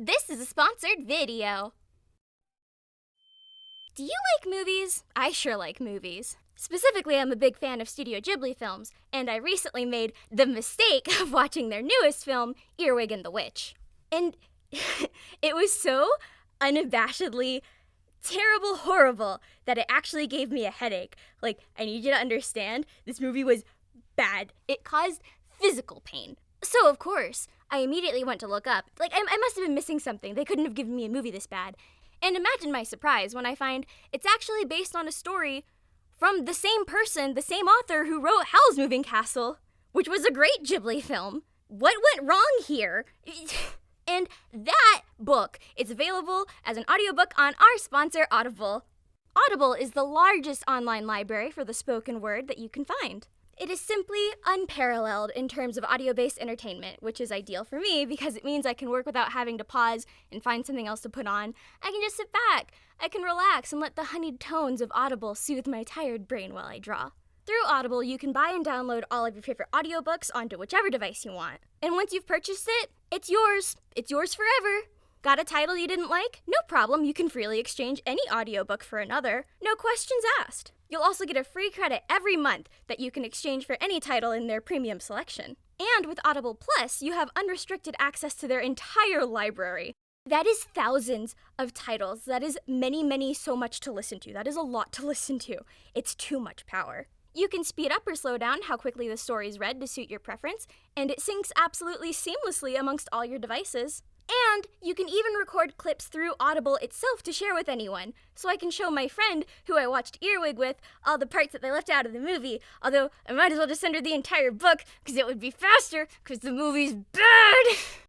This is a sponsored video. Do you like movies? I sure like movies. Specifically, I'm a big fan of Studio Ghibli films, and I recently made the mistake of watching their newest film, Earwig and the Witch. And it was so unabashedly terrible, horrible, that it actually gave me a headache. Like, I need you to understand, this movie was bad. It caused physical pain. So, of course, I immediately went to look up. Like, I must have been missing something. They couldn't have given me a movie this bad. And imagine my surprise when I find it's actually based on a story from the same person, the same author who wrote Howl's Moving Castle, which was a great Ghibli film. What went wrong here? And that book is available as an audiobook on our sponsor, Audible. Audible is the largest online library for the spoken word that you can find. It is simply unparalleled in terms of audio-based entertainment, which is ideal for me because it means I can work without having to pause and find something else to put on. I can just sit back, I can relax and let the honeyed tones of Audible soothe my tired brain while I draw. Through Audible, you can buy and download all of your favorite audiobooks onto whichever device you want. And once you've purchased it, it's yours. It's yours forever. Got a title you didn't like? No problem, you can freely exchange any audiobook for another. No questions asked. You'll also get a free credit every month that you can exchange for any title in their premium selection. And with Audible Plus, you have unrestricted access to their entire library. That is thousands of titles. That is many, so much to listen to. That is a lot to listen to. It's too much power. You can speed up or slow down how quickly the story is read to suit your preference, and it syncs absolutely seamlessly amongst all your devices. And you can even record clips through Audible itself to share with anyone, so I can show my friend, who I watched Earwig with, all the parts that they left out of the movie, although I might as well just send her the entire book, because it would be faster, because the movie's bad!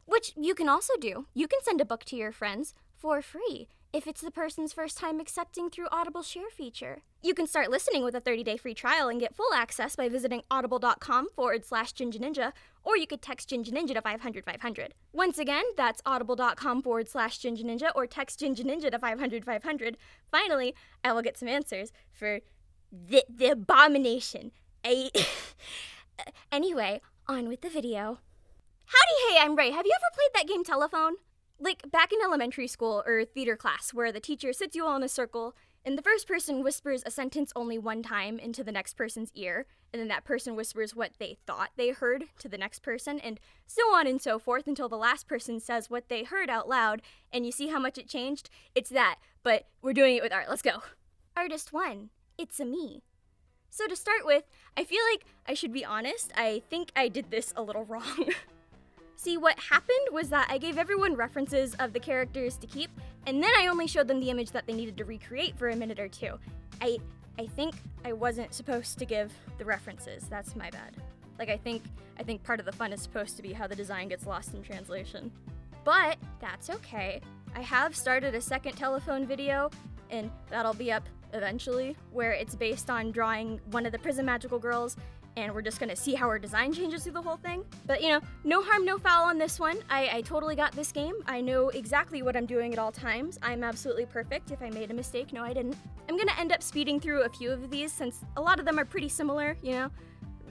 Which you can also do. You can send a book to your friends for free, if it's the person's first time accepting through Audible's share feature. You can start listening with a 30-day free trial and get full access by visiting audible.com/GinjaNinja, or you could text GinjaNinja to 500-500. Once again, that's audible.com/GinjaNinja, or text GinjaNinja to 500-500. Finally, I will get some answers for the abomination. Anyway, on with the video. Howdy, hey, I'm Ray. Have you ever played that game Telephone? Like back in elementary school or theater class, where the teacher sits you all in a circle, and the first person whispers a sentence only one time into the next person's ear, and then that person whispers what they thought they heard to the next person, and so on and so forth until the last person says what they heard out loud, and you see how much it changed? It's that, but we're doing it with art. Let's go. Artist 1, it's a me. So to start with, I feel like I should be honest, I think I did this a little wrong. See, what happened was that I gave everyone references of the characters to keep, and then I only showed them the image that they needed to recreate for a minute or two. I think I wasn't supposed to give the references. That's my bad. Like, I think part of the fun is supposed to be how the design gets lost in translation. But that's okay. I have started a second Telephone video, and that'll be up eventually, where it's based on drawing one of the Prism Magical girls, and we're just gonna see how her design changes through the whole thing. But you know, no harm, no foul on this one. I totally got this game. I know exactly what I'm doing at all times. I'm absolutely perfect. If I made a mistake, no I didn't. I'm gonna end up speeding through a few of these since a lot of them are pretty similar, you know?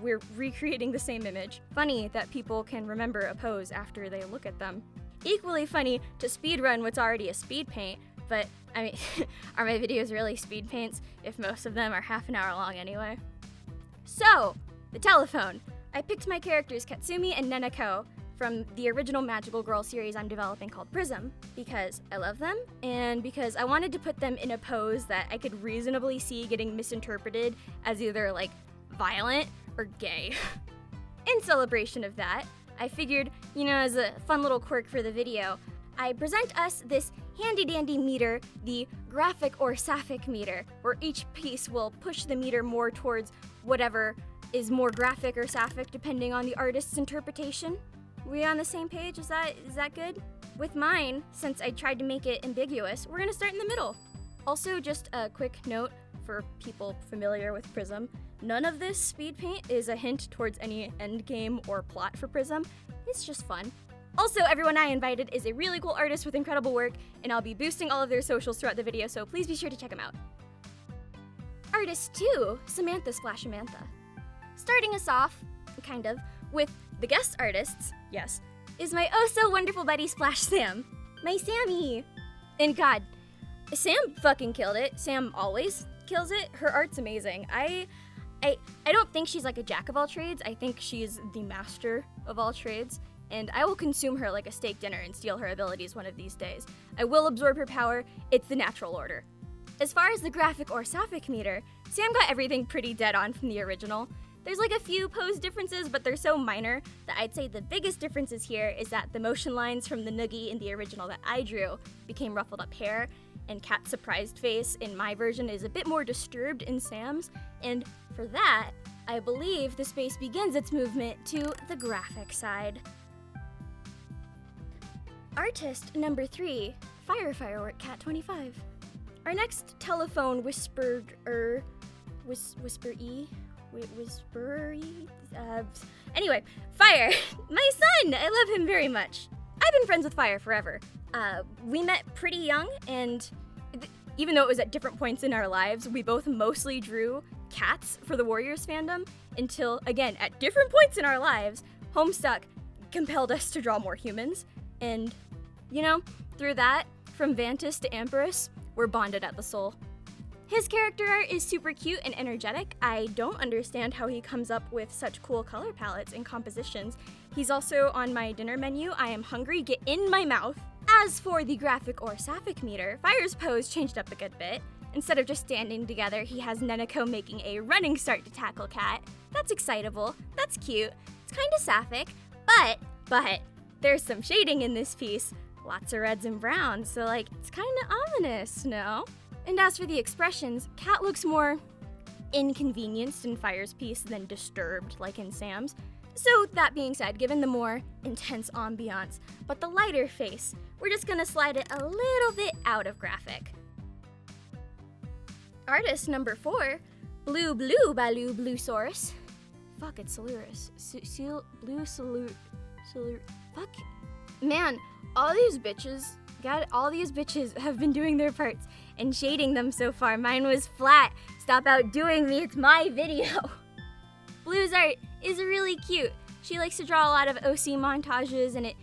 We're recreating the same image. Funny that people can remember a pose after they look at them. Equally funny to speedrun what's already a speed paint, but I mean, are my videos really speed paints if most of them are half an hour long anyway? So, the Telephone. I picked my characters Katsumi and Neneko from the original Magical Girl series I'm developing called Prism, because I love them, and because I wanted to put them in a pose that I could reasonably see getting misinterpreted as either, like, violent or gay. In celebration of that, I figured, you know, as a fun little quirk for the video, I present us this handy-dandy meter, the graphic or sapphic meter, where each piece will push the meter more towards whatever is more graphic or sapphic depending on the artist's interpretation. We on the same page? Is that good? With mine, since I tried to make it ambiguous, we're gonna start in the middle. Also, just a quick note for people familiar with Prism, none of this speed paint is a hint towards any endgame or plot for Prism. It's just fun. Also, everyone I invited is a really cool artist with incredible work, and I'll be boosting all of their socials throughout the video, so please be sure to check them out. Artist 2, Samantha Splashamantha. Starting us off, kind of, with the guest artists, yes, is my oh-so-wonderful buddy Splash Sam. My Sammy! And God, Sam fucking killed it. Sam always kills it. Her art's amazing. I don't think she's like a jack of all trades. I think she's the master of all trades. And I will consume her like a steak dinner and steal her abilities one of these days. I will absorb her power. It's the natural order. As far as the graphic or sapphic meter, Sam got everything pretty dead on from the original. There's like a few pose differences, but they're so minor that I'd say the biggest differences here is that the motion lines from the noogie in the original that I drew became ruffled up hair, and Cat's surprised face in my version is a bit more disturbed in Sam's, and for that, I believe the space begins its movement to the graphic side. Artist number 3, Firework Cat 25. Our next telephone whispery, anyway, Fire, my son, I love him very much. I've been friends with Fire forever. We met pretty young, and even though it was at different points in our lives, we both mostly drew cats for the Warriors fandom until, again, at different points in our lives, Homestuck compelled us to draw more humans, and, you know, through that, from Vantis to Amperus, we're bonded at the soul. His character art is super cute and energetic. I don't understand how he comes up with such cool color palettes and compositions. He's also on my dinner menu. I am hungry, get in my mouth. As for the graphic or sapphic meter, Fire's pose changed up a good bit. Instead of just standing together, he has Neneko making a running start to tackle Cat. That's excitable, that's cute, it's kinda sapphic, but there's some shading in this piece. Lots of reds and browns, so like, it's kinda ominous, no? And as for the expressions, Cat looks more inconvenienced in Fire's piece than disturbed like in Sam's. So that being said, given the more intense ambiance, but the lighter face, we're just gonna slide it a little bit out of graphic. Artist number 4, BluSilurus. Fuck, it's Silurus. BluSilurus. Fuck. Man, all these bitches have been doing their parts and shading them so far. Mine was flat. Stop outdoing me, it's my video. Blue's art is really cute. She likes to draw a lot of OC montages, and it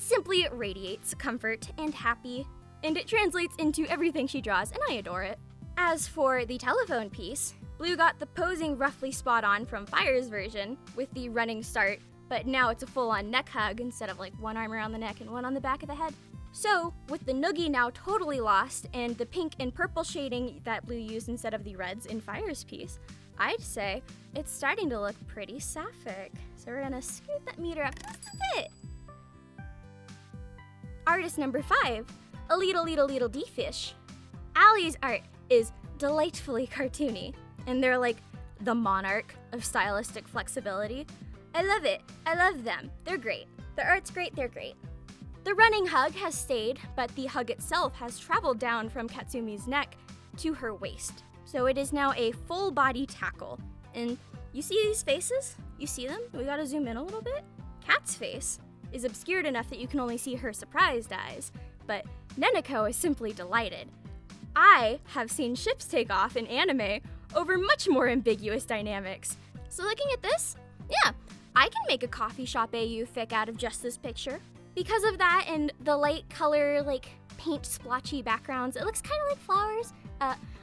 simply radiates comfort and happy, and it translates into everything she draws, and I adore it. As for the telephone piece, Blue got the posing roughly spot on from Fire's version with the running start, but now it's a full-on neck hug instead of like one arm around the neck and one on the back of the head. So, with the noogie now totally lost and the pink and purple shading that Blue used instead of the reds in Fire's piece, I'd say it's starting to look pretty sapphic. So we're gonna scoot that meter up just a bit. Artist number 5, a little D-fish. Allie's art is delightfully cartoony, and they're like the monarch of stylistic flexibility. I love it. I love them. They're great. The art's great, they're great. The running hug has stayed, but the hug itself has traveled down from Katsumi's neck to her waist. So it is now a full body tackle. And you see these faces? You see them? We gotta zoom in a little bit. Cat's face is obscured enough that you can only see her surprised eyes, but Neneko is simply delighted. I have seen ships take off in anime over much more ambiguous dynamics. So looking at this, yeah, I can make a coffee shop AU fic out of just this picture. Because of that and the light color, like paint splotchy backgrounds, it looks kind of like flowers.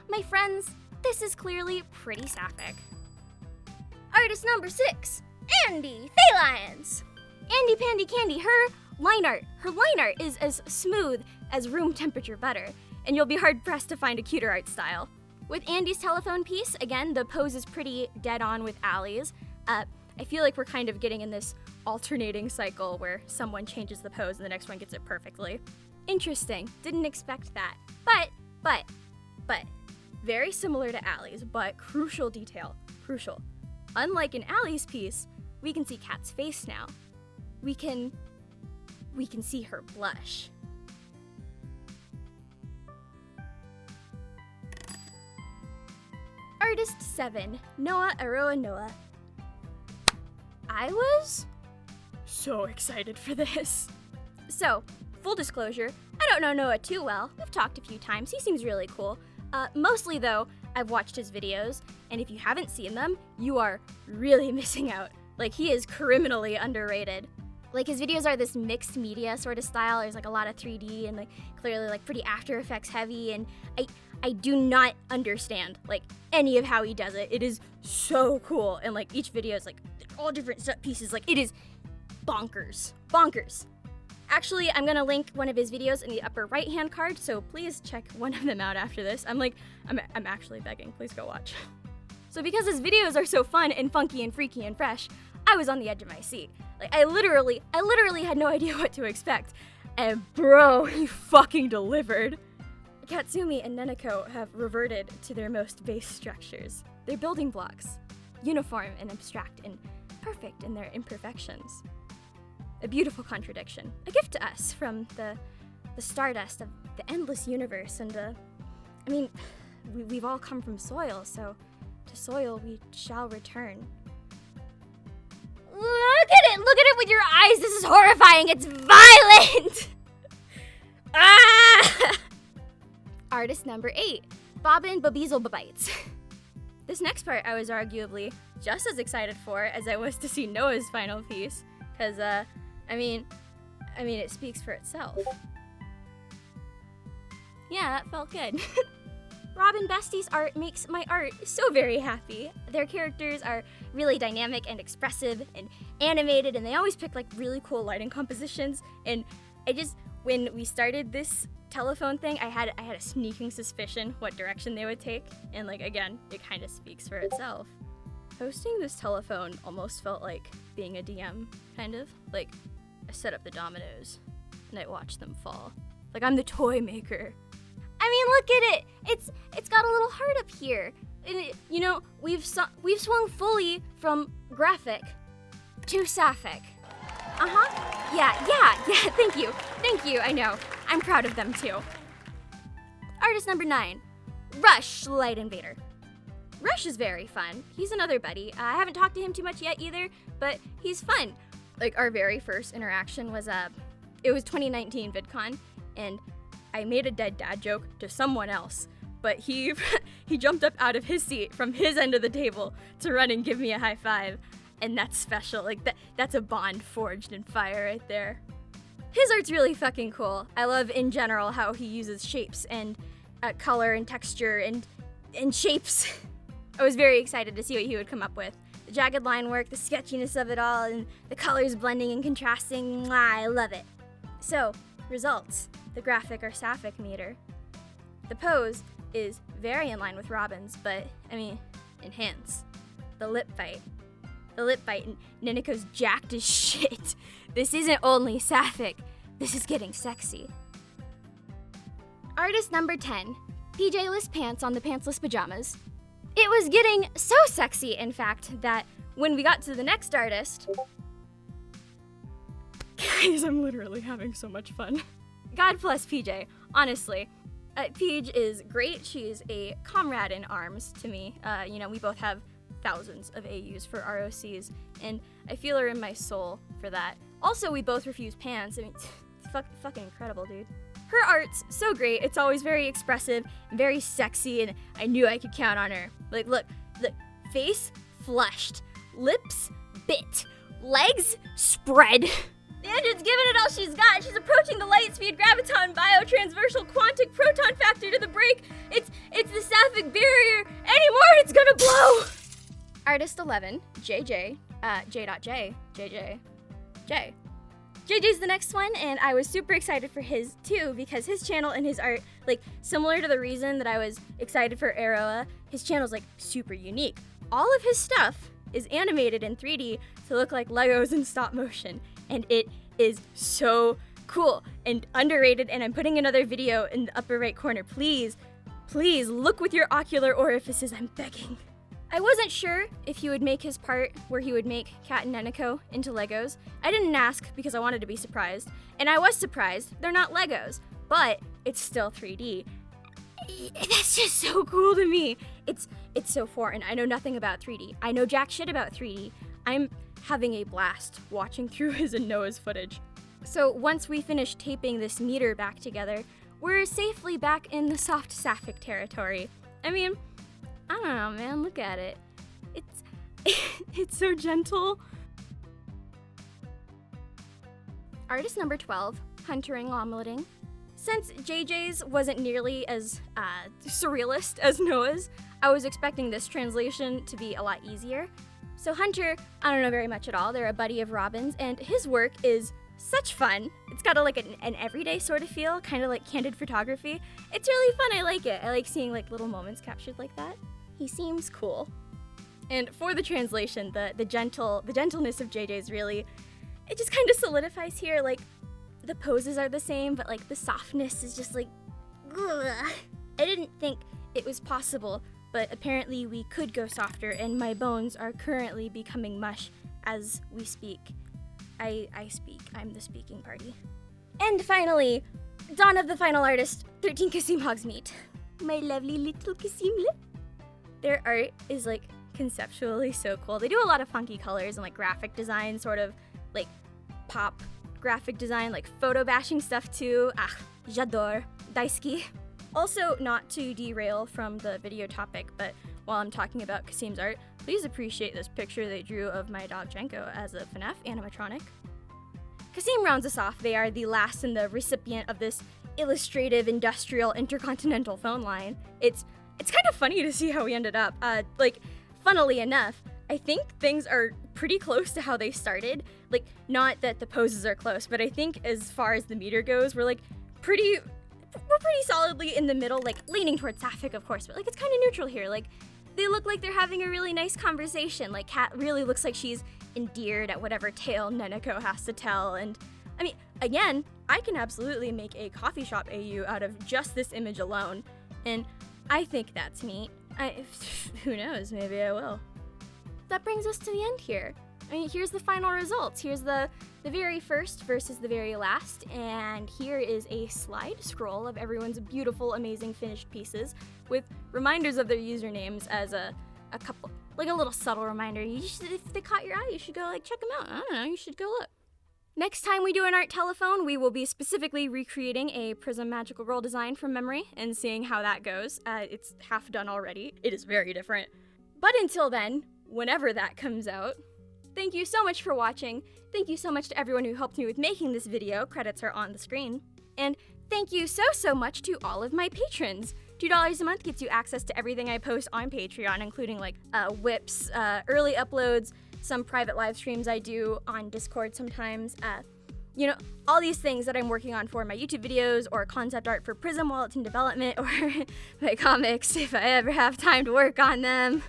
My friends, this is clearly pretty sapphic. Artist number 6, Andy Faelions. Andy Pandy Candy, her line art is as smooth as room temperature butter, and you'll be hard pressed to find a cuter art style. With Andy's telephone piece, again, the pose is pretty dead on with Allie's. I feel like we're kind of getting in this alternating cycle where someone changes the pose and the next one gets it perfectly. Interesting, didn't expect that. But, very similar to Allie's, but crucial detail, crucial. Unlike in Allie's piece, we can see Cat's face now. We can see her blush. Artist 7, Noah Aroa Noah. I was so excited for this. So, full disclosure, I don't know Noah too well. We've talked a few times. He seems really cool. Mostly though, I've watched his videos, and if you haven't seen them, you are really missing out. Like, he is criminally underrated. Like, his videos are this mixed media sort of style. There's like a lot of 3D and like clearly like pretty After Effects heavy, and I do not understand like any of how he does it. It is so cool, and like each video is like all different set pieces. Like, it is bonkers. Actually, I'm gonna link one of his videos in the upper right-hand card, so please check one of them out after this. I'm actually begging, please go watch. So because his videos are so fun and funky and freaky and fresh, I was on the edge of my seat. Like, I literally had no idea what to expect. And bro, he fucking delivered. Katsumi and Neneko have reverted to their most base structures. Their building blocks, uniform and abstract and perfect in their imperfections. A beautiful contradiction, a gift to us from the stardust of the endless universe, and we've all come from soil, so to soil we shall return. Look at it with your eyes, this is horrifying, it's violent! Ah! Artist number 8, Bobbin Weaselbites. This next part I was arguably just as excited for as I was to see Noah's final piece, because, it speaks for itself. Yeah, that felt good. Robin Bestie's art makes my art so very happy. Their characters are really dynamic and expressive and animated, and they always pick like really cool lighting compositions. And when we started this telephone thing, I had a sneaking suspicion what direction they would take. And like, again, it kind of speaks for itself. Hosting this telephone almost felt like being a DM, kind of. Like, I set up the dominoes and I watched them fall. Like, I'm the toy maker. Look at it. It's got a little heart up here. And we've swung fully from graphic to sapphic. Yeah. Thank you. I know. I'm proud of them too. Artist number 9, RushLightInvader. Rush is very fun. He's another buddy. I haven't talked to him too much yet either, but he's fun. Like, our very first interaction was it was 2019 VidCon, and I made a dead dad joke to someone else, but he jumped up out of his seat from his end of the table to run and give me a high five, and that's special. Like, that's a bond forged in fire right there. His art's really fucking cool. I love in general how he uses shapes and color and texture and shapes. I was very excited to see what he would come up with. The jagged line work, the sketchiness of it all, and the colors blending and contrasting. Mwah, I love it. So, results. The graphic or sapphic meter. The pose is very in line with Robin's, but, enhanced. The lip bite, and Neneko's jacked as shit. This isn't only sapphic, this is getting sexy. Artist number 10, PJ-less pants on the PantslessPajamas. It was getting so sexy, in fact, that when we got to the next artist... Guys, I'm literally having so much fun. God bless PJ, honestly. Paige is great. She's a comrade in arms to me. We both have thousands of AUs for ROCs, and I feel her in my soul for that. Also, we both refuse pants. It's fucking incredible, dude. Her art's so great. It's always very expressive and very sexy, and I knew I could count on her. Like, look, face fleshed, lips bit, legs spread. The engine's giving it all she's got. She's approaching the light speed graviton biotransversal quantic proton factor to the brake. It's the sapphic barrier. Any more and it's gonna blow. Artist 11, JJ, jaydotjay, Jay. JJ's the next one, and I was super excited for his too, because his channel and his art, like, similar to the reason that I was excited for Aroa, his channel's like super unique. All of his stuff is animated in 3D to look like Legos in stop motion, and it is so cool and underrated, and I'm putting another video in the upper right corner. Please look with your ocular orifices, I'm begging. I wasn't sure if he would make his part where he would make Kat and Neneko into Legos. I didn't ask because I wanted to be surprised, and I was surprised. They're not Legos, but it's still 3D. That's just so cool to me. It's so foreign. I know nothing about 3D. I know jack shit about 3D. I'm having a blast watching through his and Noah's footage. So once we finish taping this meter back together, we're safely back in the soft sapphic territory. I don't know, man, look at it. It's so gentle. Artist number 12, Huntering Omeleting. Since JJ's wasn't nearly as surrealist as Noah's, I was expecting this translation to be a lot easier. So Hunter, I don't know very much at all. They're a buddy of Robin's, and his work is such fun. It's got an everyday sort of feel, kind of like candid photography. It's really fun, I like it. I like seeing like little moments captured like that. He seems cool. And for the translation, the gentleness of JJ's really, it just kind of solidifies here. Like, the poses are the same, but like the softness is just like, ugh. I didn't think it was possible, but apparently we could go softer, and my bones are currently becoming mush as we speak. I speak. I'm the speaking party. And finally, dawn of the final artist, 13 Kasim Hogzmeat. My lovely little Kasimle. Their art is like conceptually so cool. They do a lot of funky colors and like graphic design, sort of like pop graphic design, like photo bashing stuff too. J'adore. Daisuki. Also, not to derail from the video topic, but while I'm talking about Kasim's art, please appreciate this picture they drew of my dog Jenko as a FNAF animatronic. Kasim rounds us off. They are the last and the recipient of this illustrative industrial intercontinental phone line. It's kind of funny to see how we ended up. Funnily enough, I think things are pretty close to how they started. Like, not that the poses are close, but I think as far as the meter goes, we're pretty solidly in the middle, like leaning towards Sapphic, of course, but like it's kind of neutral here. Like, they look like they're having a really nice conversation. Like, Kat really looks like she's endeared at whatever tale Neneko has to tell. And I mean, again, I can absolutely make a coffee shop AU out of just this image alone, and I think that's neat. Who knows, maybe I will. That brings us to the end here. I mean, here's the final results. Here's the very first versus the very last, and here is a slide scroll of everyone's beautiful, amazing finished pieces with reminders of their usernames as a couple, like a little subtle reminder. If they caught your eye, you should go check them out. I don't know, you should go look. Next time we do an art telephone, we will be specifically recreating a Prism Magical Girl design from memory and seeing how that goes. It's half done already. It is very different. But until then, whenever that comes out, thank you so much for watching. Thank you so much to everyone who helped me with making this video. Credits are on the screen. And thank you so much to all of my patrons. $2 a month gets you access to everything I post on Patreon, including whips, early uploads, some private live streams I do on Discord sometimes, all these things that I'm working on for my YouTube videos, or concept art for Prism while it's in development, or my comics if I ever have time to work on them.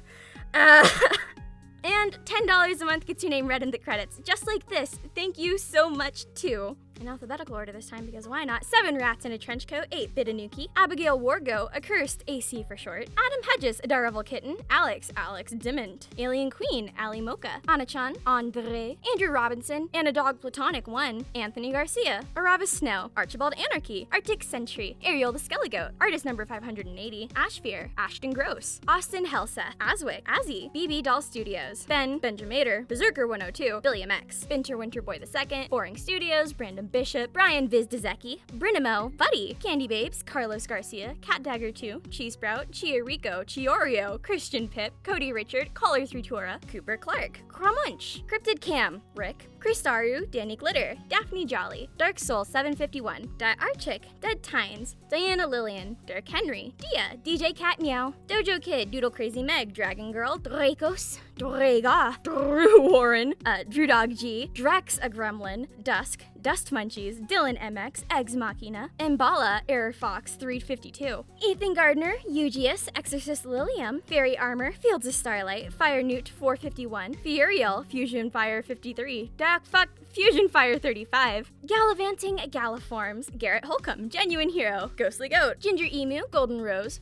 And $10 a month gets your name read in the credits, just like this. Thank you so much, too. In alphabetical order this time, because why not? 7 Rats in a Trench Coat, 8 Bitanuki, Abigail Wargo, Accursed, AC for short, Adam Hedges, Adorable Kitten, Alex Dimond, Alien Queen, Ali Mocha, Anna-chan, Andre, Andrew Robinson, Anna Dog Platonic 1, Anthony Garcia, Aravis Snow, Archibald Anarchy, Arctic Sentry, Ariel the Skelligoat, Artist number 580, Ashfear, Ashton Gross, Austin Helseth, Aswick, Azzy, BB Doll Studios, Benjamator, Berserker 102, Billiam X, Winter Boy II, Boring Studios, Brandon Bishop, Brian Viz Dezeki, Brinamo, Buddy, Candy Babes, Carlos Garcia, Cat Dagger 2, Cheese Sprout, Chia Rico, Chiorio, Christian Pip, Cody Richard, Caller 3 Tora, Cooper Clark, Kramunch, Cryptid Cam, Rick, Kristaru, Danny Glitter, Daphne Jolly, Dark Soul 751, Archic, Dead Tines, Diana Lillian, Dirk Henry, Dia, DJ Cat Meow, Dojo Kid, Doodle Crazy Meg, Dragon Girl, Dracos, Drega, Drew Warren, Drew Dog G, Drex a Gremlin, Dusk, Dust Munchies, Dylan MX, Eggs Machina, Mbala, Error Fox 352, Ethan Gardner, Eugius, Exorcist Lilium, Fairy Armor, Fields of Starlight, Fire Newt 451, Furiel, Fusion Fire 53, Fuck, Fusion Fire 35, Gallivanting Galliforms, Garrett Holcomb, Genuine Hero, Ghostly Goat, Ginger Emu, Golden Rose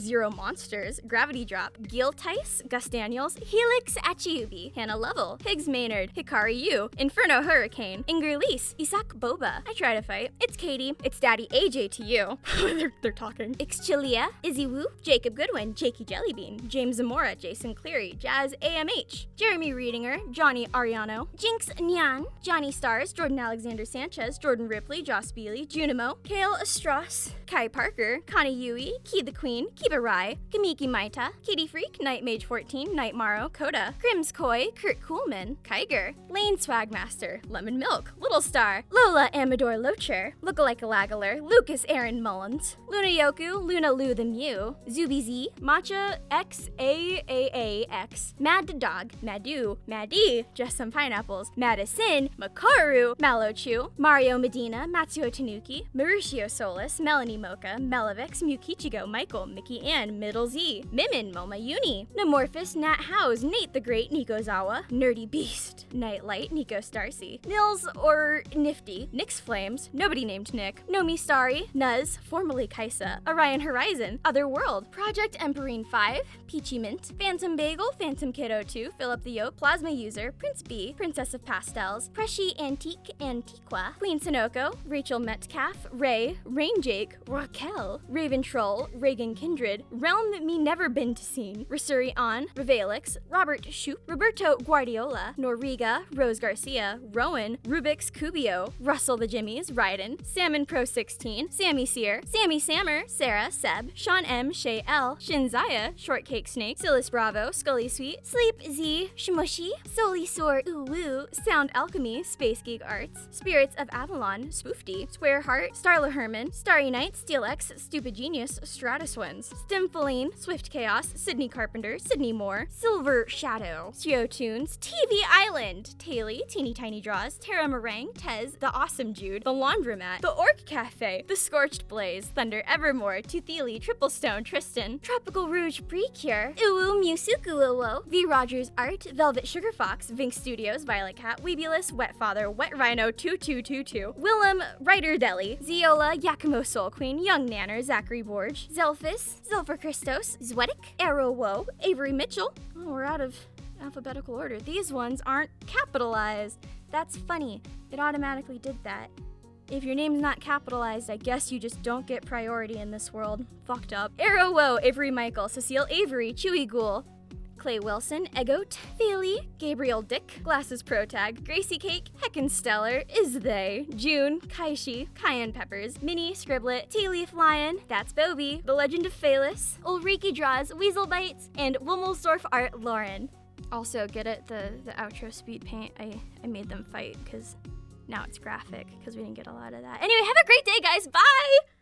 Zero Monsters, Gravity Drop, Gil Tice, Gus Daniels, Helix Achiubi, Hannah Lovell, Higgs Maynard, Hikari Yu, Inferno Hurricane, Inger Lease, Isak Boba, I Try to Fight, It's Katie, It's Daddy AJ to you, they're talking, Ixchilia, Izzy Woo, Jacob Goodwin, Jakey Jellybean, James Zamora, Jason Cleary, Jazz AMH, Jeremy Readinger, Johnny Ariano, Jinx Nyan, Johnny Stars, Jordan Alexander Sanchez, Jordan Ripley, Joss Bealey, Junimo, Kale Astros, Kai Parker, Connie Yui, Key the Queen, Kiba Rai, Kamiki Maita, Katie Freak, Night Mage 14, Night Maro, Coda, Crims Koi, Kurt Coolman, Kiger, Lane Swagmaster, Lemon Milk, Little Star, Lola Amador Locher, Lookalike Lagaler, Lucas Aaron Mullins, Luna Yoku, Luna Lu the Mew, Zuby Z, Matcha XAAAX, Mad Dog, Madu, Maddie, Just Some Pineapples, Madison, Makaru, Malochu, Mario Medina, Matsuo Tanuki, Mauricio Solis, Melanie Mocha, Melavix, Mukichigo, Michael, Mickey Ann, Middle Z, Mimin, Moma Uni, Namorphous, Nat House, Nate the Great, Nico Zawa, Nerdy Beast, Nightlight, Nico Starcy, Nils or Nifty, Nyx Flames, nobody named Nick, Nomi Starry, Nuz, formerly Kaisa, Orion Horizon, Otherworld, Project Emperine 5, Peachy Mint, Phantom Bagel, Phantom Kiddo 2, Philip the Yoke, Plasma User, Prince B, Princess of Pastels, Preshi Antique Antiqua, Queen Sonoko, Rachel Metcalf, Ray, Rain Jake, Raquel, Raven Troll, Reagan Kindred, Realm Me Never Been to Seen, Rasuri On, Revalix, Robert Shoop, Roberto Guardiola, Noriga, Rose Garcia, Rowan, Rubik's Cubio, Russell the Jimmies, Ryden, Salmon Pro 16, Sammy Sear, Sammy Sammer, Sarah, Seb, Sean M, Shay L, Shinzaya, Shortcake Snake, Silas Bravo, Scully Sweet, Sleep Z, Shmushi, Soli Soar Uwu, Sound Alchemy, Space Geek Arts, Spirits of Avalon, Spoofdy, Square Heart, Starla Herman, Starry Night, Steel X, Stupid Genius, Stratuswins, Stimfoline, Swift Chaos, Sydney Carpenter, Sydney Moore, Silver Shadow, Sio Tunes, TV Island, Taylor, Teeny Tiny Draws, Tara Meringue, Tez, The Awesome Jude, The Laundromat, The Orc Cafe, The Scorched Blaze, Thunder Evermore, Tuthili, Triple Stone, Tristan, Tropical Rouge Precure, Uwu Musukuowo, V Rogers Art, Velvet Sugar Fox, Vink Studios, Violet Cat, Weebulus, Wet Father, Wet Rhino 2222, Willem, Writer Deli, Ziola, Yakumo Soul Queen, Young Nanner, Zachary Borge, Zelphus, Zilfer Christos, Zwetic, Arrow Woe, Avery Mitchell. Oh, we're out of alphabetical order. These ones aren't capitalized. That's funny. It automatically did that. If your name's not capitalized, I guess you just don't get priority in this world. Fucked up. Arrow Woe, Avery Michael, Cecile Avery, Chewy Ghoul, Clay Wilson, Egoat, Faely, Gabriel Dick, Glasses Protag, Gracie Cake, Heckin Stellar, Is They, June, Kaishi, Cayenne Peppers, Minnie, Scribblet, Tea Leaf Lion, That's Bobby, The Legend of Phaelus, Ulrike Draws, Weaselbites, and Wummelsdorf Art Lauren. Also, get it, the outro speed paint, I made them fight because now it's graphic because we didn't get a lot of that. Anyway, have a great day, guys. Bye!